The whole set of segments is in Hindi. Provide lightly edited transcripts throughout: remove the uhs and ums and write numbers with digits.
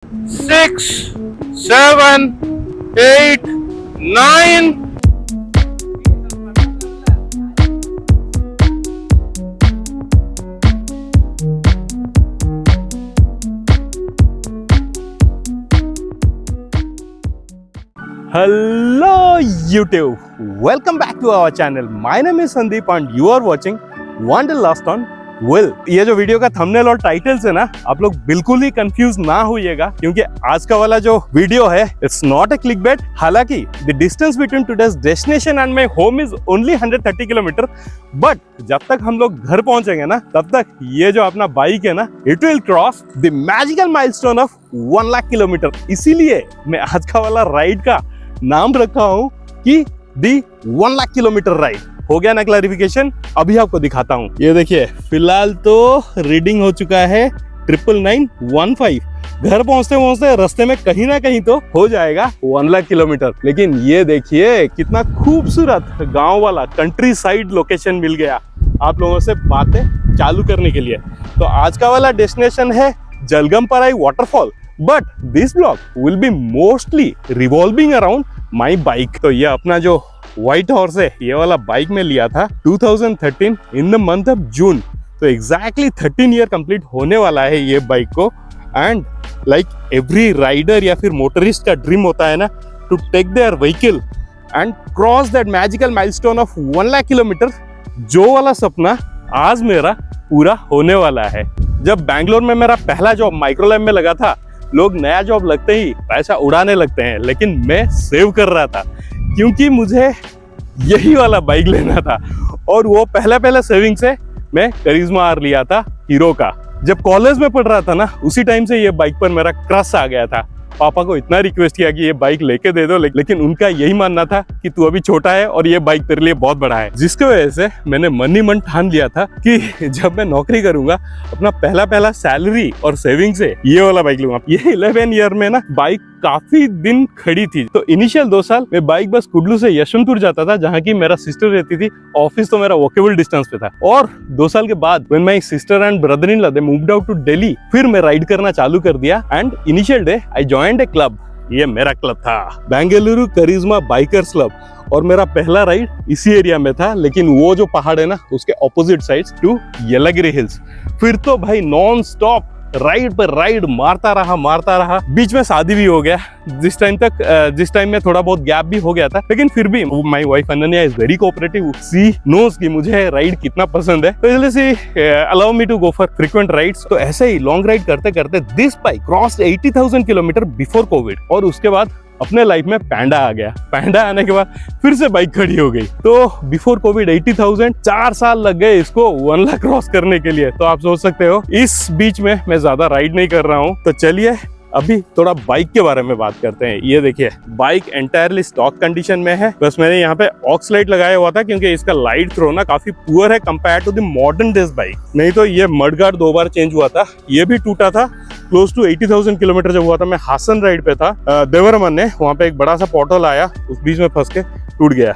6, 7, 8, 9. Hello YouTube, welcome back to our channel. My name is Sandeep and you are watching Wanderlust on Will. ये जो वीडियो का थंबनेल और टाइटल्स है ना, आप लोग बिल्कुल ही कंफ्यूज ना होइएगा क्योंकि आज का वाला जो वीडियो है इट्स नॉट अ क्लिकबेट। हालांकि the distance between today's destination and my home is only 130 kilometre, but जब तक हम लोग घर पहुंचेंगे ना तब तक ये जो अपना बाइक है ना it will cross the magical milestone of 1 lakh kilometre. इसीलिए मैं आज का वाला राइड का नाम रखा हूं कि दी 1 लाख किलोमीटर राइड। हो गया ना क्लैरिफिकेशन? अभी आपको दिखाता हूं। ये देखिए, फिलहाल तो रीडिंग हो चुका है 99915। घर पहुंचते पहुंचते रास्ते में कहीं ना कहीं तो हो जाएगा 1 लाख किलोमीटर। लेकिन ये देखिए कितना खूबसूरत गांव वाला कंट्री साइड लोकेशन मिल गया आप लोगों से बातें चालू करने के लिए। तो आज का वाला डेस्टिनेशन है Jalagamparai waterfall, but this blog will be mostly revolving around my bike. तो ये अपना जो व्हाइट हॉर्स है, ये वाला बाइक में लिया था 2013 in the month of June. तो एग्जैक्टली 13 ईयर कंप्लीट होने वाला है ये बाइक को। एंड लाइक एवरी राइडर या फिर मोटरिस्ट का ड्रीम होता है ना, to take their vehicle and cross that magical milestone of 1 lakh kilometre. जो वाला सपना आज मेरा पूरा होने वाला है। जब बैंगलोर में मेरा पहला जॉब माइक्रोलैब में लगा था, लोग नया जॉब लगते ही पैसा उड़ाने लगते हैं, लेकिन मैं सेव कर रहा था क्योंकि मुझे यही वाला बाइक लेना था। और वो पहले सेविंग से मैं करिश्मा आर लिया था हीरो का। जब कॉलेज में पढ़ रहा था ना, उसी टाइम से ये बाइक पर मेरा क्रश आ गया था। पापा को इतना रिक्वेस्ट किया कि ये बाइक लेके दे दो, लेकिन उनका यही मानना था कि तू अभी छोटा है और ये बाइक तेरे लिए बहुत बड़ा है। जिसकी वजह से मैंने मन ही मन ठान लिया था कि जब मैं नौकरी करूंगा अपना पहला सैलरी और सेविंग से ये वाला बाइक लूंगा। ये 11 ईयर में ना बाइक काफी दिन खड़ी थी। तो इनिशियल 2 साल मैं बाइक बस कुडलू से यशवंतपुर जाता था, जहाँ की मेरा सिस्टर रहती थी। ऑफिस तो मेरा वॉकेबल डिस्टेंस पे था। और 2 साल के बाद when my sister and brother in law they moved out to Delhi, फिर मैं राइड करना चालू कर दिया। And initial day I joined a club. ये मेरा क्लब था, बेंगलुरु करिश्मा बाइकर्स क्लब। और मेरा पहला राइड इसी एरिया में था, लेकिन वो जो पहाड़ है ना उसके opposite sides to Yelagiri hills. फिर तो भाई नॉन स्टॉप राइड पर राइड मारता रहा। बीच में शादी भी हो गया जिस टाइम में थोड़ा बहुत गैप भी हो गया था, लेकिन फिर भी my wife Ananya is very cooperative. She knows कि मुझे राइड कितना पसंद है, तो इसलिए she allow me to go for frequent rides. तो ऐसे ही लॉन्ग राइड करते करते this bike crossed 80,000 kilometre before COVID. और उसके बाद अपने लाइफ में पैंडा आ गया। पैंडा आने के बाद फिर से बाइक खड़ी हो गई। तो बिफोर कोविड 80,000, 4 साल लग गए इसको 1 लाख क्रॉस करने के लिए। तो आप सोच सकते हो इस बीच में मैं ज्यादा राइड नहीं कर रहा हूँ। तो चलिए अभी थोड़ा बाइक के बारे में बात करते हैं। ये देखिए, बाइक एंटायरली स्टॉक कंडीशन में है। बस मैंने यहाँ पे ऑक्स लाइट लगाया हुआ था क्योंकि इसका लाइट थ्रो ना काफी पुअर है compare to the modern days bike. नहीं तो ये मडगार्ड 2 बार चेंज हुआ था, ये भी टूटा था। क्लोज टू 80,000 किलोमीटर जब हुआ था, मैं हासन राइड पे था देवरमन ने, वहाँ पे एक बड़ा सा पोर्टल आया, उस बीच में फंस के टूट गया।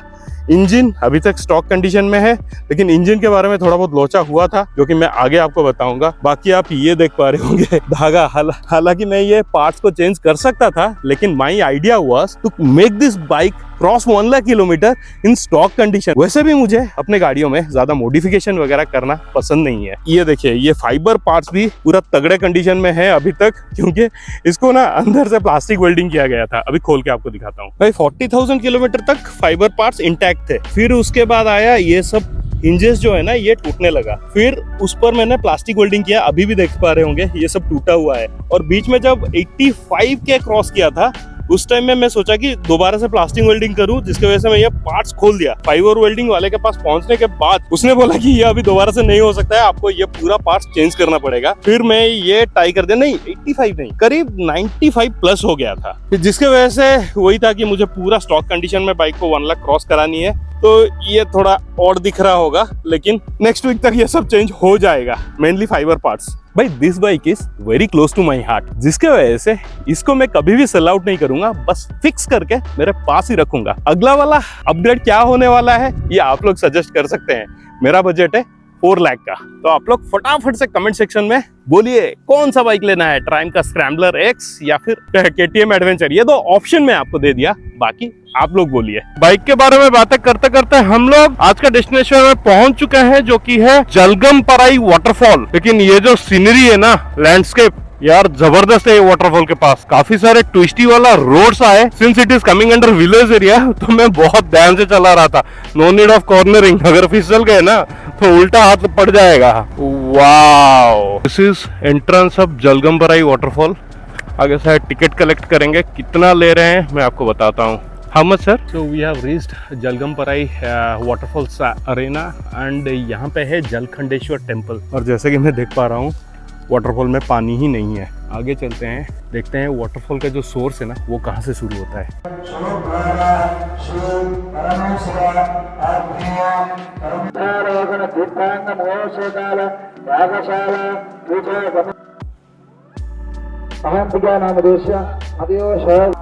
इंजन अभी तक स्टॉक कंडीशन में है, लेकिन इंजन के बारे में थोड़ा बहुत लोचा हुआ था जो कि मैं आगे आपको बताऊंगा। बाकी आप ये देख पा रहे होंगे धागा। हालांकि मैं ये पार्ट्स को चेंज कर सकता था, लेकिन my idea was to make this bike cross 1 lakh kilometre in stock condition. वैसे भी मुझे अपने गाड़ियों में ज्यादा मॉडिफिकेशन वगैरह करना पसंद नहीं है। ये देखिए, ये फाइबर पार्ट्स भी पूरा तगड़े कंडीशन में है अभी तक, क्योंकि इसको ना अंदर से प्लास्टिक वेल्डिंग किया गया था। अभी खोल के आपको दिखाता हूँ। भाई 40,000 किलोमीटर तक फाइबर पार्ट्स इंटैक्ट थे। फिर उसके बाद आया ये सब हिंजेस जो है ना, ये टूटने लगा। फिर उस पर मैंने प्लास्टिक वेल्डिंग किया, अभी भी देख पा रहे होंगे ये सब टूटा हुआ है। और बीच में जब 85 के क्रॉस किया था, उस टाइम में मैं सोचा कि दोबारा से प्लास्टिक वेल्डिंग करूं, जिसकी वजह से मैं ये पार्ट्स खोल दिया। फाइबर वेल्डिंग वाले के पास पहुंचने के बाद उसने बोला कि ये अभी दोबारा से नहीं हो सकता है, आपको ये पूरा पार्ट्स चेंज करना पड़ेगा। फिर मैं ये ट्राई कर दिया, नहीं 85 नहीं, करीब 95 प्लस हो गया था। जिसकी वजह से वही था कि मुझे पूरा स्टॉक कंडीशन में बाइक को 1 लाख क्रॉस करानी है। तो ये थोड़ा और दिख रहा होगा, लेकिन नेक्स्ट वीक तक ये सब चेंज हो जाएगा, मेनली फाइबर पार्ट्स। भाई this bike is very close to my heart, जिसके वजह से इसको मैं कभी भी सेल आउट नहीं करूंगा, बस फिक्स करके मेरे पास ही रखूंगा। अगला वाला अपग्रेड क्या होने वाला है ये आप लोग सजेस्ट कर सकते हैं। मेरा बजट है 4 लाख का। तो आप लोग फटाफट से कमेंट सेक्शन में बोलिए कौन सा बाइक लेना है, ट्राइम का स्क्रैम्बलर एक्स या फिर केटीएम एडवेंचर। ये 2 ऑप्शन में आपको दे दिया, बाकी आप लोग बोलिए। बाइक के बारे में बातें करते करते हम लोग आज का डेस्टिनेशन में पहुंच चुके हैं, जो कि है जलगमपराई वाटरफॉल। लेकिन ये जो सीनरी है ना, लैंडस्केप यार जबरदस्त है। ये वाटरफॉल के पास काफी सारे ट्विस्टी वाला रोड्स आए। Since it is coming under village area, तो मैं बहुत ध्यान से चला रहा था। नो नीड ऑफ कॉर्नरिंग, अगर फिसल गए ना तो उल्टा हाथ पड़ जाएगा। Wow, this is entrance of Jalagamparai waterfall. आगे से टिकट कलेक्ट करेंगे, कितना ले रहे हैं मैं आपको बताता हूँ। How much sir? So we have reached Jalagamparai waterfalls arena and यहाँ पे है जलखंडेश्वर टेम्पल। और जैसे कि मैं देख पा रहा हूँ वाटरफॉल में पानी ही नहीं है। आगे चलते हैं, देखते हैं वाटरफॉल का जो सोर्स है ना वो कहाँ से शुरू होता है।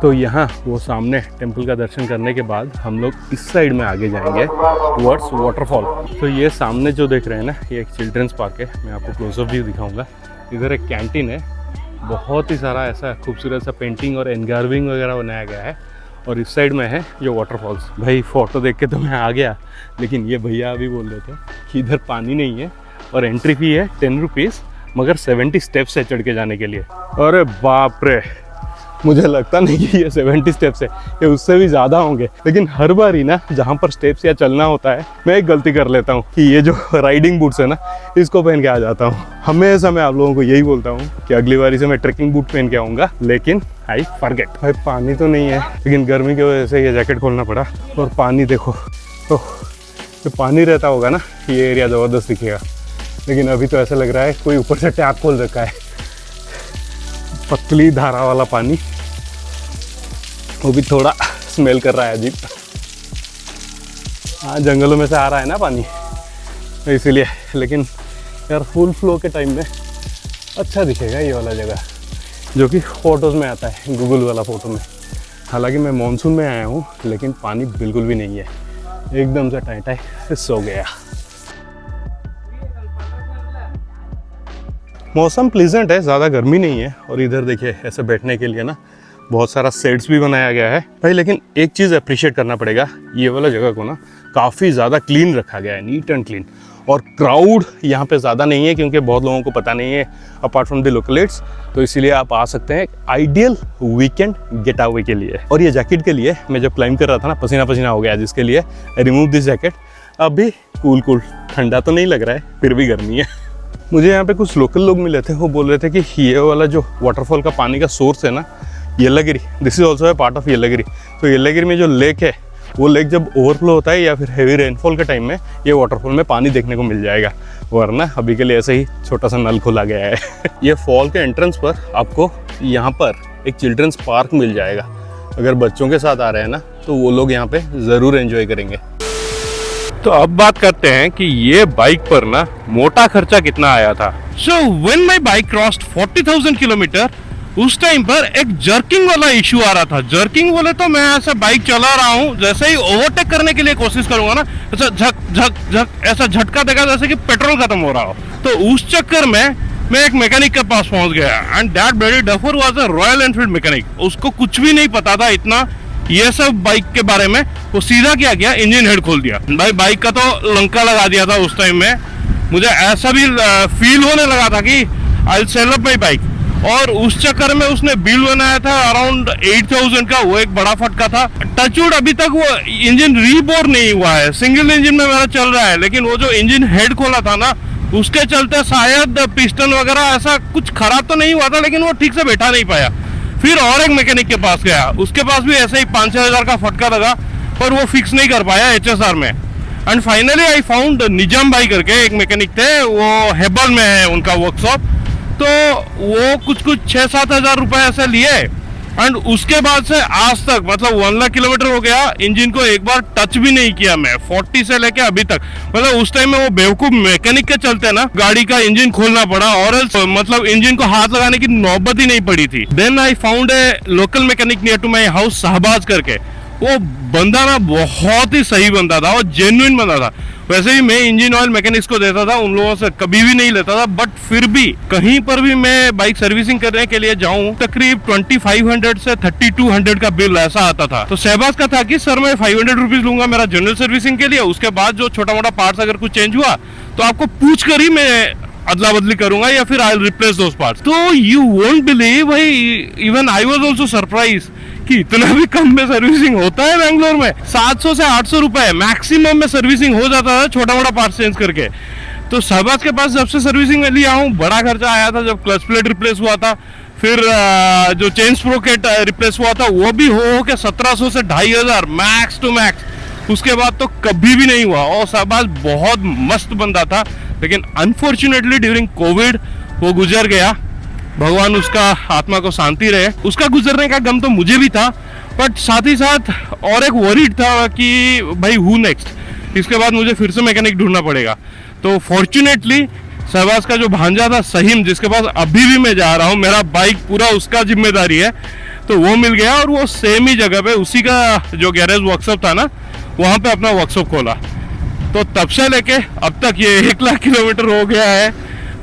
तो यहाँ वो सामने टेम्पल का दर्शन करने के बाद हम लोग इस साइड में आगे जाएंगे टुवर्ड्स वाटरफॉल। तो ये सामने जो देख रहे हैं ना, ये एक चिल्ड्रंस पार्क है। मैं आपको क्लोजअप व्यू दिखाऊंगा। इधर एक कैंटीन है, बहुत ही सारा ऐसा खूबसूरत सा पेंटिंग और एनगार्विंग वगैरह बनाया गया है। और इस साइड में है ये वाटरफॉल्स। भाई फ़ोटो देख के तो मैं आ गया, लेकिन ये भैया अभी बोल रहे थे कि इधर पानी नहीं है और एंट्री फी है 10 रुपीज़, मगर 70 स्टेप्स है चढ़ के जाने के लिए। अरे बाप रे, मुझे लगता नहीं कि ये 70 स्टेप्स है, ये उससे भी ज़्यादा होंगे। लेकिन हर बार ही ना जहाँ पर स्टेप्स या चलना होता है, मैं एक गलती कर लेता हूँ कि ये जो राइडिंग बूट्स है ना, इसको पहन के आ जाता हूँ। हमेशा मैं आप लोगों को यही बोलता हूँ कि अगली बारी से मैं ट्रेकिंग बूट पहन के आऊँगा, लेकिन आई फॉरगेट। भाई पानी तो नहीं है, लेकिन गर्मी की वजह से ये जैकेट खोलना पड़ा। और पानी देखो, तो जो पानी रहता होगा ना, ये एरिया ज़बरदस्त दिखेगा। लेकिन अभी तो ऐसा लग रहा है कोई ऊपर से टैप खोल रखा है। पतली धारा वाला पानी, वो भी थोड़ा स्मेल कर रहा है अजीब। हाँ, जंगलों में से आ रहा है ना पानी, इसीलिए। लेकिन यार फुल फ्लो के टाइम में अच्छा दिखेगा ये वाला जगह, जो कि फ़ोटोज़ में आता है, गूगल वाला फ़ोटो में। हालांकि मैं मानसून में आया हूँ, लेकिन पानी बिल्कुल भी नहीं है, एकदम से टाइट है, फिर सो गया। मौसम प्लीजेंट है, ज़्यादा गर्मी नहीं है। और इधर देखिए ऐसे बैठने के लिए ना बहुत सारा सेट्स भी बनाया गया है भाई। लेकिन एक चीज़ अप्रिशिएट करना पड़ेगा, ये वाला जगह को ना काफ़ी ज़्यादा क्लीन रखा गया है, नीट एंड क्लीन। और क्राउड यहाँ पे ज़्यादा नहीं है, क्योंकि बहुत लोगों को पता नहीं है अपार्ट फ्रॉम द लोकलेट्स। तो इसीलिए आप आ सकते हैं आइडियल वीकेंड गेट अवे के लिए। और ये जैकेट के लिए मैं जब क्लाइंब कर रहा था ना, पसीना पसीना हो गया, जिसके लिए आई रिमूव दिस जैकेट। अभी कूल ठंडा तो नहीं लग रहा है, फिर भी गर्मी है। मुझे यहाँ पे कुछ लोकल लोग मिले थे, वो बोल रहे थे कि ये वाला जो वाटरफॉल का पानी का सोर्स है ना, Yelagiri, this is also a part of Yelagiri. तो येलागिरी में जो लेक है, वो लेक जब ओवरफ्लो होता है या फिर हैवी रेनफॉल के टाइम में ये वाटरफॉल में पानी देखने को मिल जाएगा, वरना अभी के लिए ऐसे ही छोटा सा नल खोला गया है। ये फॉल के एंट्रेंस पर आपको यहाँ पर एक चिल्ड्रंस पार्क मिल जाएगा। अगर बच्चों के साथ आ रहे हैं ना, तो वो लोग यहाँ पे ज़रूर एंजॉय करेंगे। तो अब बात करते हैं कि ये बाइक पर ना मोटा खर्चा कितना आया था। So when my bike crossed 40,000 kilometre, उस टाइम पर एक जर्किंग वाला इशू आ रहा था। जर्किंग बोले तो मैं ऐसा बाइक चला रहा हूँ, जैसे ही ओवरटेक करने के लिए कोशिश करूंगा ना, ऐसा झक झक झक ऐसा झटका देगा जैसे कि पेट्रोल खत्म हो रहा हो। तो उस चक्कर में मैं एक मैकेनिक के पास पहुंच गया, and that bloody duffer was a royal Enfield mechanic. उसको कुछ भी नहीं पता था इतना ये सब बाइक के बारे में। वो सीधा क्या किया, इंजन हेड खोल दिया। भाई बाइक का तो लंका लगा दिया था उस टाइम में। मुझे ऐसा भी फील होने लगा था कि I will sell up my bike. और उस चक्कर में उसने बिल बनाया था अराउंड 8,000 का, वो एक बड़ा फटका था। टचवुड अभी तक वो इंजन रीबोर नहीं हुआ है, सिंगल इंजन में मेरा चल रहा है। लेकिन वो जो इंजन हेड खोला था ना, उसके चलते शायद पिस्टन वगैरह ऐसा कुछ खराब तो नहीं हुआ था, लेकिन वो ठीक से बैठा नहीं पाया। फिर और एक मैकेनिक के पास गया, उसके पास भी ऐसे ही 5-6 हज़ार का फटका लगा, पर वो फिक्स नहीं कर पाया HSR में। एंड फाइनली आई फाउंड निजाम भाई करके एक मैकेनिक थे, वो हेबल में है उनका वर्कशॉप। तो वो कुछ 6-7 हज़ार रुपये ऐसे लिए। एंड उसके बाद से आज तक मतलब 1 लाख किलोमीटर हो गया, इंजन को एक बार टच भी नहीं किया मैं, 40 से लेके अभी तक। मतलब उस टाइम में वो बेवकूफ मैकेनिक के चलते ना गाड़ी का इंजन खोलना पड़ा, और मतलब इंजन को हाथ लगाने की नौबत ही नहीं पड़ी थी। Then I found a local mechanic near to my house, Shahbaz करके। वो बंदा ना बहुत ही सही बंदा था, और जेन्युइन बंदा था। वैसे भी मैं इंजन ऑयल मैकेनिक्स को देता था, उन लोगों से कभी भी नहीं लेता था, बट फिर भी कहीं पर भी मैं बाइक सर्विसिंग करने के लिए जाऊं तकरीब 2500 से 3200 का बिल ऐसा आता था। तो शहबाज का था कि सर मैं 500 रुपीज लूंगा मेरा जनरल सर्विसिंग के लिए, उसके बाद जो छोटा मोटा पार्ट्स अगर कुछ चेंज हुआ तो आपको पूछ कर ही मैं अदला बदली करूंगा या फिर आई रिप्लेस दोस पार्ट्स। तो यू वोंट बिलीव भाई, even I was also surprise कि इतना भी कम में सर्विसिंग होता है बेंगलोर में। 700 से 800 रुपए मैक्सिमम में सर्विसिंग हो जाता था छोटा मोटा पार्ट चेंज करके। तो शहबाज के पास जब से सर्विसिंग में लिया हूँ, बड़ा खर्चा आया था जब क्लच प्लेट रिप्लेस हुआ था, फिर जो चेन स्प्रोकेट रिप्लेस हुआ था वो भी हो के 1700 से 2500 मैक्स टू मैक्स। उसके बाद तो कभी भी नहीं हुआ। और शहबाज बहुत मस्त बंदा था, लेकिन अनफॉर्चुनेटली ड्यूरिंग कोविड वो गुजर गया। भगवान उसका आत्मा को शांति रहे। उसका गुजरने का गम तो मुझे भी था, बट साथ ही साथ और एक वरीड था कि भाई हु नेक्स्ट, इसके बाद मुझे फिर से मैकेनिक ढूंढना पड़ेगा। तो फॉर्चुनेटली शहबाज का जो भांजा था सहीम, जिसके पास अभी भी मैं जा रहा हूँ, मेरा बाइक पूरा उसका जिम्मेदारी है, तो वो मिल गया। और वो सेम ही जगह पे उसी का जो गैरेज वर्कशॉप था ना, वहाँ पे अपना वर्कशॉप खोला। तो तब से लेके अब तक ये 1 लाख किलोमीटर हो गया है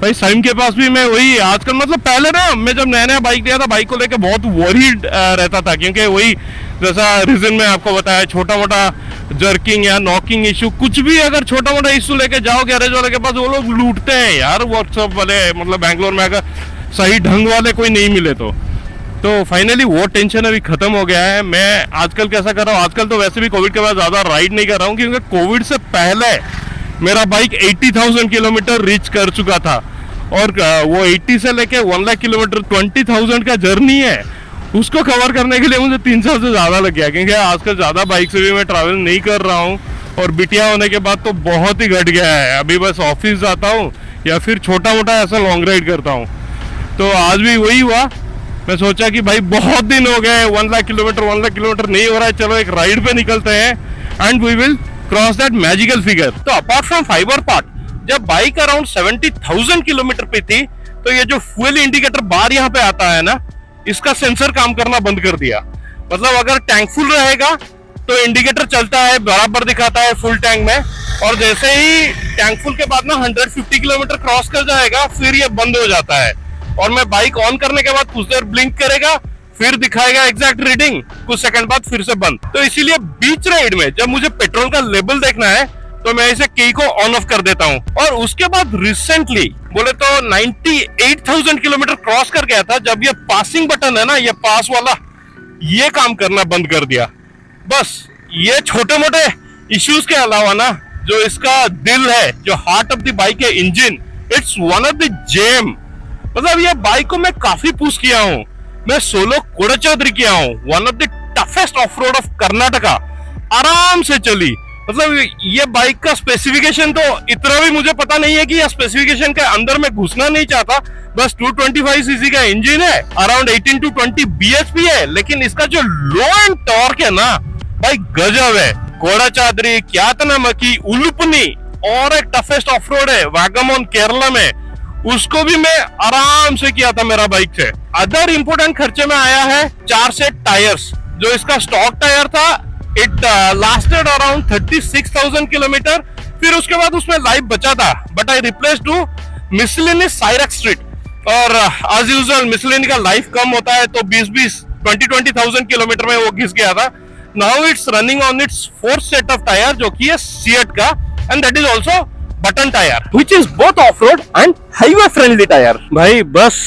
भाई। सहीम के पास भी मैं वही आजकल, मतलब पहले ना मैं जब नया नया बाइक लिया था, बाइक को लेके बहुत वरीड रहता था, क्योंकि वही जैसा रीजन में आपको बताया, छोटा मोटा जर्किंग या नॉकिंग इशू, कुछ भी अगर छोटा मोटा इशू लेके जाओ गैरेज वाले के पास, वो लोग लूटते हैं यार वर्कशॉप वाले। मतलब बैंगलोर में अगर सही ढंग वाले कोई नहीं मिले तो फाइनली वो टेंशन अभी खत्म हो गया है। मैं आजकल कैसा कर रहा हूँ, आजकल तो वैसे भी कोविड के बाद ज्यादा राइड नहीं कर रहा हूँ, क्योंकि कोविड से पहले मेरा बाइक 80,000 किलोमीटर रीच कर चुका था। और वो 80 से लेके 1 लाख किलोमीटर 20,000 का जर्नी है, उसको कवर करने के लिए मुझे 3 साल से ज्यादा लग गया, क्योंकि आजकल ज्यादा बाइक से भी मैं ट्रैवल नहीं कर रहा हूँ। और बिटिया होने के बाद तो बहुत ही घट गया है। अभी बस ऑफिस जाता हूँ या फिर छोटा मोटा ऐसा लॉन्ग राइड करता हूँ। तो आज भी वही हुआ, मैं सोचा कि भाई बहुत दिन हो गए 1 लाख किलोमीटर नहीं हो रहा है, चलो एक राइड पे निकलते हैं and we will cross that magical figure. तो अपार्ट फ्रॉम फाइबर पार्ट, जब बाइक अराउंड 70,000 किलोमीटर पे थी, तो ये जो फ्यूल इंडिकेटर बार यहाँ पे आता है ना, इसका सेंसर काम करना बंद कर दिया। मतलब अगर टैंक फुल रहेगा तो इंडिकेटर चलता है, बराबर दिखाता है फुल टैंक में, और जैसे ही टैंक फुल के बाद ना 150 किलोमीटर क्रॉस कर जाएगा, फिर ये बंद हो जाता है। और मैं बाइक ऑन करने के बाद कुछ देर ब्लिंक करेगा, फिर दिखाएगा एग्जैक्ट रीडिंग, कुछ सेकंड बाद फिर से बंद। तो इसीलिए बीच राइड में जब मुझे पेट्रोल का लेवल देखना है, तो मैं इसे की को ऑन ऑफ कर देता हूँ। और उसके बाद रिसेंटली बोले तो 98,000 किलोमीटर क्रॉस कर गया था, जब ये पासिंग बटन है ना, ये पास वाला, ये काम करना बंद कर दिया। बस ये छोटे मोटे इश्यूज के अलावा ना, जो इसका दिल है, जो हार्ट ऑफ द बाइक है, engine, it's one of the gem. मतलब ये बाइक को मैं काफी पुश किया हूँ। मैं सोलो कोडाचाद्री किया हूँ, one of the toughest of road of Karnataka, आराम से चली। मतलब ये बाइक का स्पेसिफिकेशन तो इतना भी मुझे पता नहीं है कि ये स्पेसिफिकेशन के अंदर में घुसना नहीं चाहता। बस 225 सीसी का इंजन है, अराउंड 18 to 20 bhp है, लेकिन इसका जो लो एंड टॉर्क है ना भाई, गजब है। कोडाचाद्री, क्यातनामकी, उलुपनी, और एक टफेस्ट ऑफ रोड है वागमन केरला में, उसको भी मैं आराम से किया था मेरा बाइक से। अदर इंपोर्टेंट खर्चे में आया है 4 सेट टायर्स। जो इसका स्टॉक टायर था, इट लास्टेड अराउंड 36,000 किलोमीटर। फिर उसके बाद उसमें लाइफ बचा था, but I replace to Michelin Sirac street. और एज यूजुअल मिसलिनी का लाइफ कम होता है, तो 20,000 किलोमीटर में वो घिस गया था। Now it's running on it's 4th set of tyre, जो कि है सीएट का, and that is also button tyre, which is both off-road and highway friendly tyre. भाई बस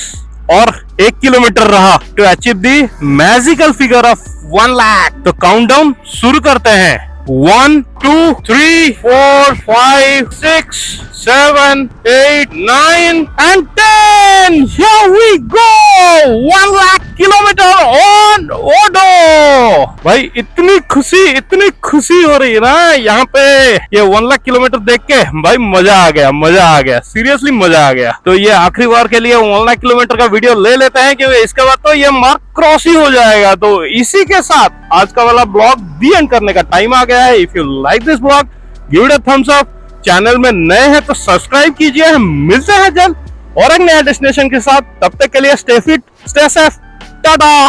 और 1 किलोमीटर रहा to achieve the magical figure of 1 lakh. तो काउंटडाउन शुरू करते हैं। 1 2 3 4 5 6 7 8 9 and 10। Here we go, 1 lakh kilometre on odo. भाई इतनी खुशी हो रही है ना यहाँ पे, ये 1 लाख किलोमीटर देख के भाई मजा आ गया, सीरियसली मजा आ गया। तो ये आखिरी बार के लिए 1 लाख किलोमीटर का वीडियो ले लेते हैं, क्योंकि इसके बाद तो ये मार्क क्रॉस ही हो जाएगा। तो इसी के साथ आज का वाला ब्लॉग दी एंड करने का टाइम आ गया है। If you like this blog, give it a thumbs up. Channel में नए हैं तो सब्सक्राइब कीजिए। हम मिलते हैं जल्द और एक नया डेस्टिनेशन के साथ। तब तक के लिए stay fit, stay safe, Tata.